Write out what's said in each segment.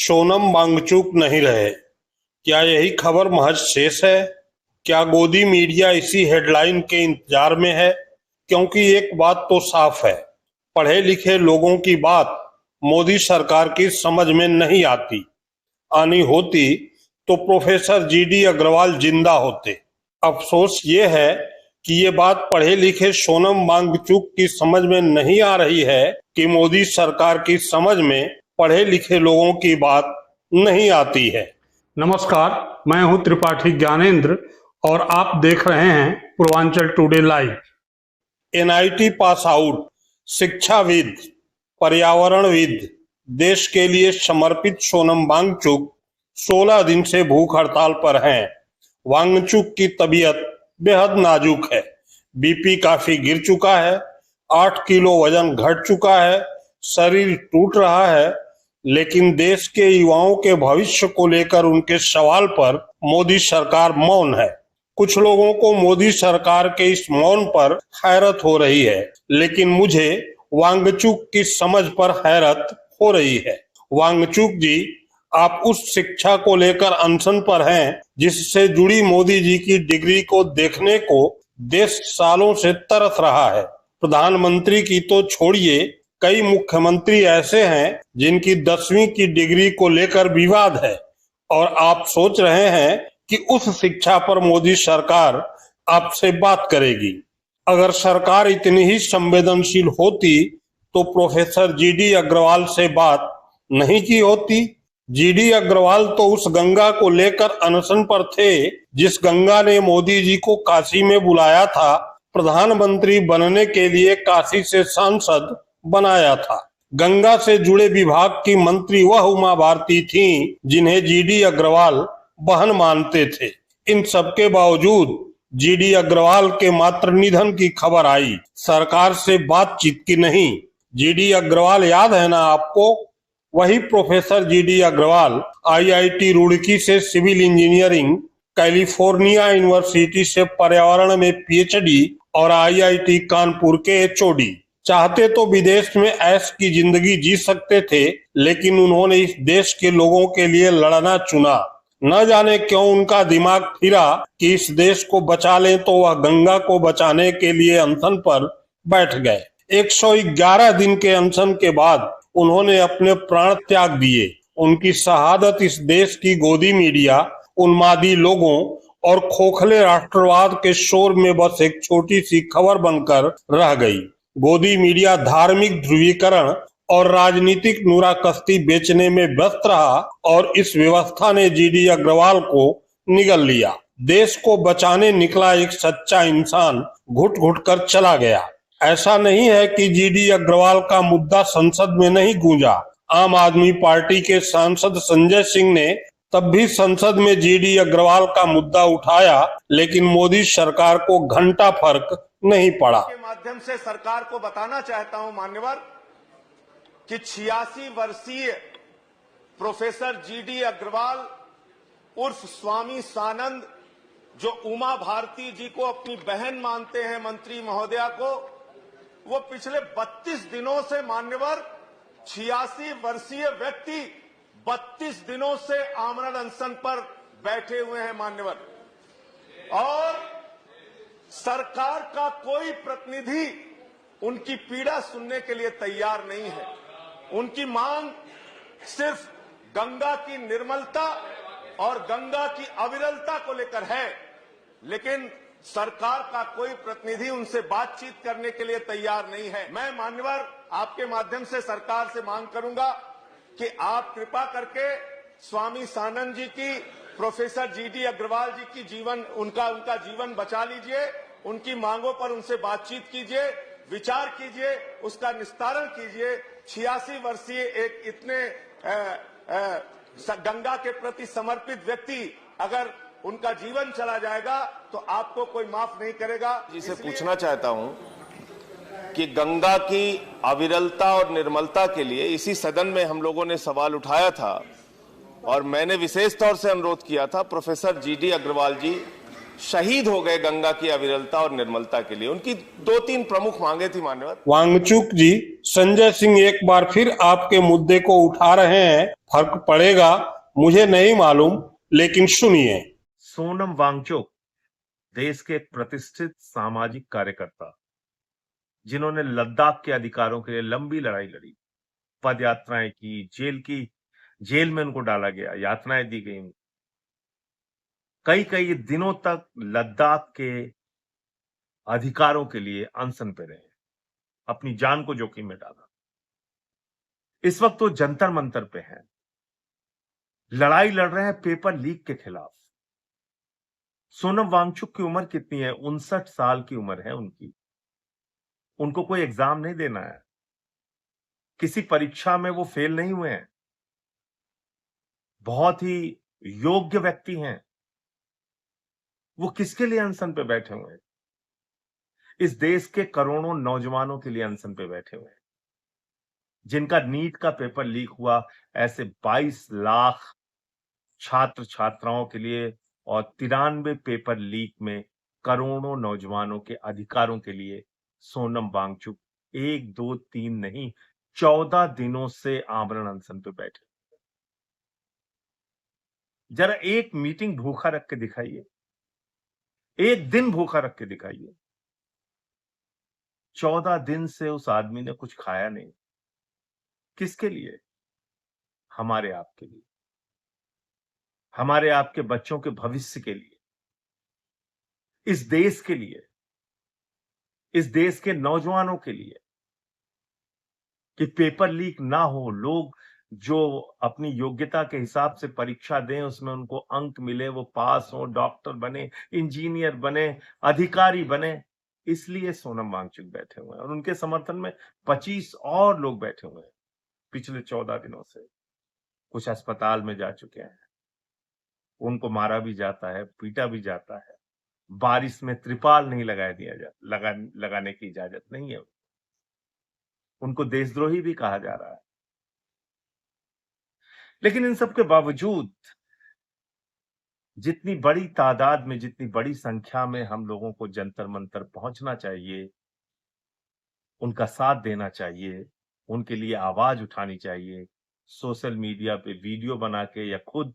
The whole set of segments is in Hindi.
सोनम वांगचुक नहीं रहे। क्या यही खबर महज शेष है? क्या गोदी मीडिया इसी हेडलाइन के इंतजार में है? क्योंकि एक बात तो साफ है, पढ़े लिखे लोगों की बात मोदी सरकार की समझ में नहीं आती। आनी होती तो प्रोफेसर जीडी अग्रवाल जिंदा होते। अफसोस ये है कि ये बात पढ़े लिखे सोनम वांगचुक की समझ में नहीं आ रही है कि मोदी सरकार की समझ में पढ़े लिखे लोगों की बात नहीं आती है। नमस्कार, मैं हूं त्रिपाठी ज्ञानेंद्र और आप देख रहे हैं Purvanchal today live. NIT pass out, शिक्षाविद, पर्यावरणविद, देश के लिए समर्पित सोनम वांगचुक 16 दिन से भूख हड़ताल पर हैं। वांगचुक की तबीयत बेहद नाजुक है। बीपी काफी गिर चुका है, 8 किलो वजन घट चुका है, शरीर टूट रहा है। लेकिन देश के युवाओं के भविष्य को लेकर उनके सवाल पर मोदी सरकार मौन है। कुछ लोगों को मोदी सरकार के इस मौन पर हैरत हो रही है, लेकिन मुझे वांगचुक की समझ पर हैरत हो रही है। वांगचुक जी, आप उस शिक्षा को लेकर अनशन पर हैं जिससे जुड़ी मोदी जी की डिग्री को देखने को देश सालों से तरस रहा है। प्रधानमंत्री की तो छोड़िए, कई मुख्यमंत्री ऐसे हैं जिनकी 10वीं की डिग्री को लेकर विवाद है और आप सोच रहे हैं कि उस शिक्षा पर मोदी सरकार आपसे बात करेगी। अगर सरकार इतनी ही संवेदनशील होती तो प्रोफेसर जीडी अग्रवाल से बात नहीं की होती। जीडी अग्रवाल तो उस गंगा को लेकर अनशन पर थे जिस गंगा ने मोदी जी को काशी में बुलाया था, प्रधानमंत्री बनने के लिए काशी से सांसद बनाया था। गंगा से जुड़े विभाग की मंत्री वह उमा भारती थीं जिन्हें जीडी अग्रवाल बहन मानते थे। इन सबके बावजूद जीडी अग्रवाल के मात्र निधन की खबर आई, सरकार से बातचीत की नहीं। जीडी अग्रवाल याद है ना आपको? वही professor GD Agrawal IIT Roorkee से सिविल इंजीनियरिंग, कैलिफोर्निया यूनिवर्सिटी से पर्यावरण में पीएचडी और आईआईटी कानपुर के एचओडी। चाहते तो विदेश में ऐश की जिंदगी जी सकते थे, लेकिन उन्होंने इस देश के लोगों के लिए लड़ना चुना। न जाने क्यों उनका दिमाग फिरा कि इस देश को बचा लें तो वह गंगा को बचाने के लिए अनशन पर बैठ गए। 111 दिन के अनशन के बाद उन्होंने अपने प्राण त्याग दिए। उनकी शहादत इस देश की गोदी मीडिया, उन्मादी लोगों और खोखले राष्ट्रवाद के शोर में बस एक छोटी सी खबर बनकर रह गई। गोदी मीडिया धार्मिक ध्रुवीकरण और राजनीतिक नूराकस्ती बेचने में व्यस्त रहा और इस व्यवस्था ने जीडी अग्रवाल को निगल लिया। देश को बचाने निकला एक सच्चा इंसान घुट घुट कर चला गया। ऐसा नहीं है कि जीडी अग्रवाल का मुद्दा संसद में नहीं गूंजा। आम आदमी पार्टी के सांसद संजय सिंह ने तब भी संसद में जीडी अग्रवाल का मुद्दा उठाया, लेकिन मोदी सरकार को घंटा फर्क नहीं पड़ा। के माध्यम से सरकार को बताना चाहता हूं मान्यवर कि 86 वर्षीय प्रोफेसर जीडी अग्रवाल उर्फ स्वामी सानंद, जो उमा भारती जी को अपनी बहन मानते हैं, मंत्री महोदया को, वो पिछले 32 दिनों से मान्यवर 86 वर्षीय व्यक्ति 32 दिनों से आमरण अनशन पर बैठे हुए हैं मान्यवर, और सरकार का कोई प्रतिनिधि उनकी पीड़ा सुनने के लिए तैयार नहीं है। उनकी मांग सिर्फ गंगा की निर्मलता और गंगा की अविरलता को लेकर है, लेकिन सरकार का कोई प्रतिनिधि उनसे बातचीत करने के लिए तैयार नहीं है। मैं मान्यवर आपके माध्यम से सरकार से मांग करूंगा कि आप कृपा करके स्वामी सानंद जी की, प्रोफेसर जीडी अग्रवाल जी की उनका जीवन बचा लीजिए, उनकी मांगों पर उनसे बातचीत कीजिए, विचार कीजिए, उसका निस्तारण कीजिए। 86 वर्षीय एक इतने गंगा के प्रति समर्पित व्यक्ति, अगर उनका जीवन चला जाएगा तो आपको कोई माफ नहीं करेगा। जिसे पूछना चाहता हूं कि गंगा की अविरलता और निर्मलता के लिए इसी सदन में हम लोगों ने सवाल उठाया था और मैंने विशेष तौर से अनुरोध किया था प्रोफेसर जीडी अग्रवाल जी शहीद हो गए गंगा की अविरलता और निर्मलता के लिए। उनकी 2-3 प्रमुख मांगे थी मान्यवर। वांगचुक जी, संजय सिंह एक बार फिर आपके मुद्दे को उठा रहे हैं। फर्क पड़ेगा मुझे नहीं मालूम, लेकिन सुनिए। सोनम वांगचुक देश के एक प्रतिष्ठित सामाजिक कार्यकर्ता, जिन्होंने लद्दाख के अधिकारों के लिए लंबी लड़ाई लड़ी, पद यात्राएं की, जेल में उनको डाला गया, यातनाएं दी गई, कई दिनों तक लद्दाख के अधिकारों के लिए अनशन पे रहे, अपनी जान को जोखिम में डाला। इस वक्त वो जंतर मंतर पे हैं, लड़ाई लड़ रहे हैं पेपर लीक के खिलाफ। सोनम वांगचुक की उम्र कितनी है? 59 साल की उम्र है उनकी। उनको कोई एग्जाम नहीं देना है, किसी परीक्षा में वो फेल नहीं हुए हैं, बहुत ही योग्य व्यक्ति हैं। वो किसके लिए अनशन पे बैठे हुए हैं? इस देश के करोड़ों नौजवानों के लिए अनशन पे बैठे हुए हैं, जिनका नीट का पेपर लीक हुआ। ऐसे 22 लाख छात्र छात्राओं के लिए और 93 पेपर लीक में करोड़ों नौजवानों के अधिकारों के लिए सोनम वांगचुक 1, 2, 3 नहीं 14 दिनों से आमरण अनशन पे बैठे। जरा एक मीटिंग भूखा रख के दिखाइए, एक दिन भूखा रख के दिखाइए। 14 दिन से उस आदमी ने कुछ खाया नहीं। किसके लिए? हमारे आपके लिए, हमारे आपके बच्चों के भविष्य के लिए, इस देश के लिए, इस देश के नौजवानों के लिए, कि पेपर लीक ना हो, लोग जो अपनी योग्यता के हिसाब से परीक्षा दें, उसमें उनको अंक मिले, वो पास हो, डॉक्टर बने, इंजीनियर बने, अधिकारी बने। इसलिए सोनम वांगचुक बैठे हुए हैं और उनके समर्थन में 25 और लोग बैठे हुए हैं पिछले 14 दिनों से। कुछ अस्पताल में जा चुके हैं, उनको मारा भी जाता है, पीटा भी जाता है, बारिश में त्रिपाल नहीं लगाने की इजाजत नहीं है, उनको देशद्रोही भी कहा जा रहा है। लेकिन इन सब के बावजूद जितनी बड़ी तादाद में, जितनी बड़ी संख्या में हम लोगों को जंतर मंतर पहुंचना चाहिए, उनका साथ देना चाहिए, उनके लिए आवाज उठानी चाहिए, सोशल मीडिया पे वीडियो बना के या खुद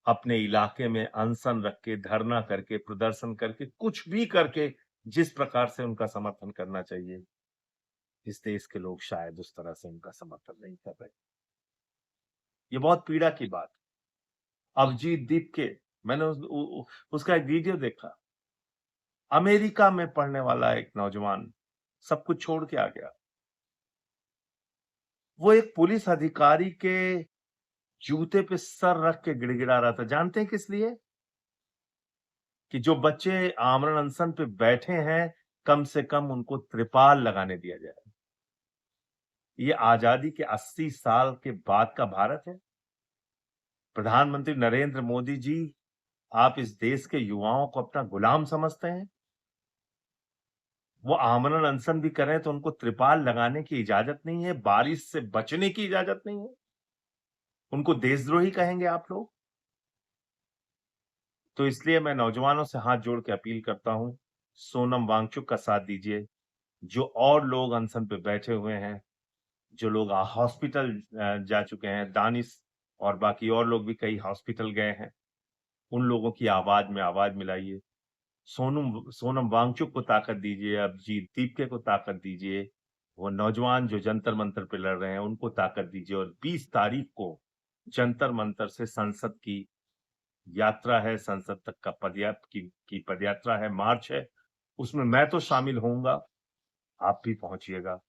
अपने इलाके में अनशन रख के, धरना करके, प्रदर्शन करके, कुछ भी करके जिस प्रकार से उनका समर्थन करना चाहिए, इस देश के लोग शायद उस तरह से उनका समर्थन नहीं कर रहे। ये बहुत पीड़ा की बात। अभिजीत दीप के, मैंने उसका एक वीडियो देखा। अमेरिका में पढ़ने वाला एक नौजवान सब कुछ छोड़ के आ गया। वो एक पुलिस अधिकारी के जूते पे सर रख के गिड़गिड़ा रहा था। जानते हैं किस लिए? कि जो बच्चे आमरण अनशन पे बैठे हैं, कम से कम उनको त्रिपाल लगाने दिया जाए। ये आजादी के 80 साल के बाद का भारत है। प्रधानमंत्री नरेंद्र मोदी जी, आप इस देश के युवाओं को अपना गुलाम समझते हैं? वो आमरण अनशन भी करें तो उनको त्रिपाल लगाने की इजाजत नहीं है, बारिश से बचने की इजाजत नहीं है, उनको देशद्रोही कहेंगे आप लोग? तो इसलिए मैं नौजवानों से हाथ जोड़ के अपील करता हूं, सोनम वांगचुक का साथ दीजिए। जो और लोग अनशन पे बैठे हुए हैं, जो लोग हॉस्पिटल जा चुके हैं, दानिश और बाकी और लोग भी कई हॉस्पिटल गए हैं, उन लोगों की आवाज में आवाज मिलाइए। सोनम वांगचुक को ताकत दीजिए, अभिजीत दीपके को ताकत दीजिए, वो नौजवान जो जंतर मंतर पे लड़ रहे हैं उनको ताकत दीजिए। और 20 तारीख को जंतर मंतर से संसद की यात्रा है, संसद तक का पदयात्रा है, मार्च है, उसमें मैं तो शामिल होऊंगा, आप भी पहुंचिएगा।